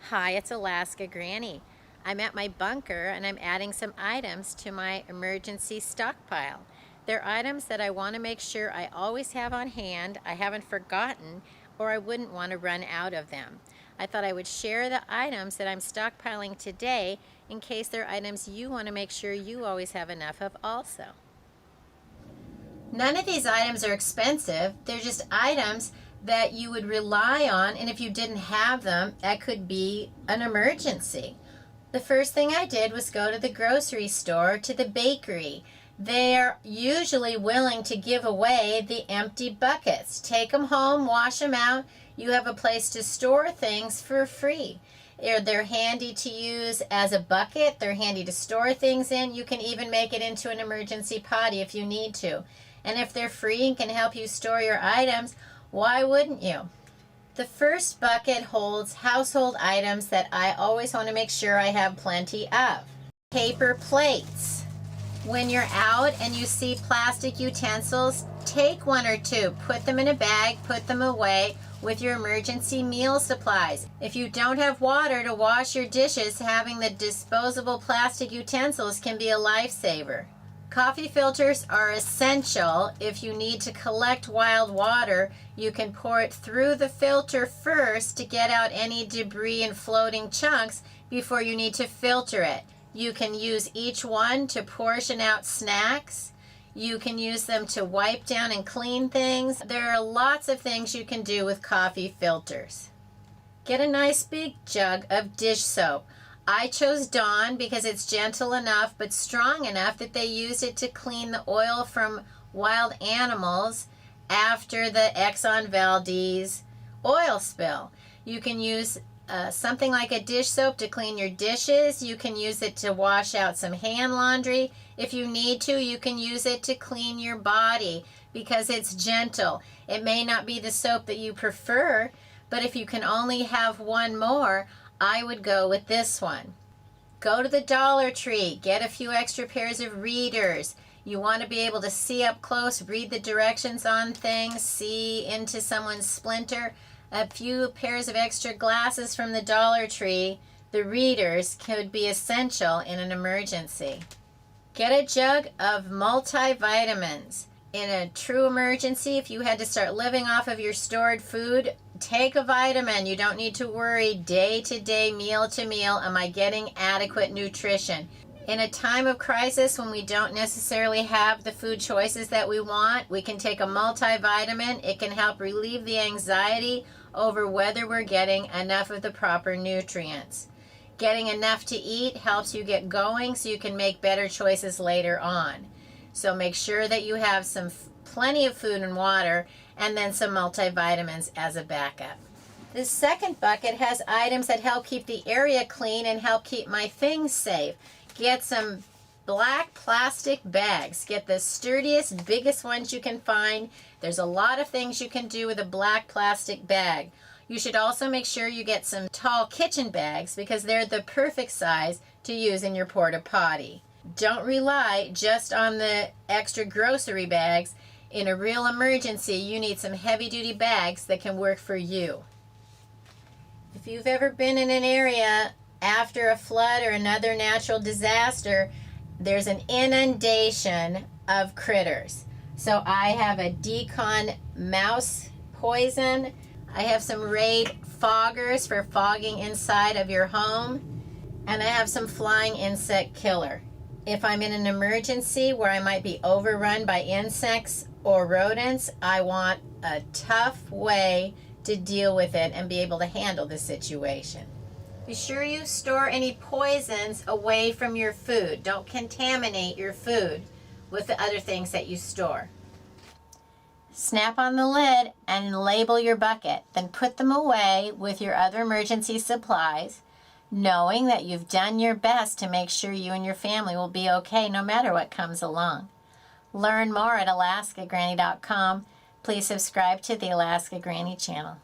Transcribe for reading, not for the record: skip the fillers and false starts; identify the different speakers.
Speaker 1: Hi, it's Alaska Granny. I'm at my bunker and I'm adding some items to my emergency stockpile. They're items that I want to make sure I always have on hand, I haven't forgotten, or I wouldn't want to run out of them. I thought I would share the items that I'm stockpiling today in case they're items you want to make sure you always have enough of also. None of these items are expensive. They're just items that you would rely on, and if you didn't have them, that could be an emergency. The first thing I did was go to the grocery store, to the bakery. They're usually willing to give away the empty buckets. Take them home, wash them out. You have a place to store things for free. They're handy to use as a bucket. They're handy to store things in. You can even make it into an emergency potty if you need to. And if they're free and can help you store your items, why wouldn't you? The first bucket holds household items that I always want to make sure I have plenty of. Paper plates. When you're out and you see plastic utensils, take one or two, put them in a bag, put them away with your emergency meal supplies. If you don't have water to wash your dishes, having the disposable plastic utensils can be a lifesaver. Coffee filters are essential. If you need to collect wild water, you can pour it through the filter first to get out any debris and floating chunks before you need to filter it. You can use each one to portion out snacks. You can use them to wipe down and clean things. There are lots of things you can do with coffee filters. Get a nice big jug of dish soap. I chose Dawn because it's gentle enough but strong enough that they use it to clean the oil from wild animals after the Exxon Valdez oil spill. You can use something like a dish soap to clean your dishes. You can use it to wash out some hand laundry. If you need to, you can use it to clean your body because it's gentle. It may not be the soap that you prefer, but if you can only have one more, I would go with this one. Go to the Dollar Tree, get a few extra pairs of readers. You want to be able to see up close, read the directions on things, see into someone's splinter. A few pairs of extra glasses from the Dollar Tree, the readers, could be essential in an emergency. Get a jug of multivitamins. In a true emergency, if you had to start living off of your stored food, take a vitamin. You don't need to worry day to day, meal to meal, am I getting adequate nutrition? In a time of crisis when we don't necessarily have the food choices that we want, we can take a multivitamin. It can help relieve the anxiety over whether we're getting enough of the proper nutrients. Getting enough to eat helps you get going so you can make better choices later on. So make sure that you have plenty of food and water and then some multivitamins as a backup. The second bucket has items that help keep the area clean and help keep my things safe. Get some black plastic bags. Get the sturdiest, biggest ones you can find. There's a lot of things you can do with a black plastic bag. You should also make sure you get some tall kitchen bags because they're the perfect size to use in your porta potty. Don't rely just on the extra grocery bags. In a real emergency, you need some heavy-duty bags that can work for you. If you've ever been in an area after a flood or another natural disaster, there's an inundation of critters. So I have a decon mouse poison. I have some Raid foggers for fogging inside of your home. And I have some flying insect killer. If I'm in an emergency where I might be overrun by insects or rodents, I want a tough way to deal with it and be able to handle the situation. Be sure you store any poisons away from your food. Don't contaminate your food with the other things that you store. Snap on the lid and label your bucket. Then put them away with your other emergency supplies, knowing that you've done your best to make sure you and your family will be okay no matter what comes along. Learn more at alaskagranny.com. Please subscribe to the Alaska Granny channel.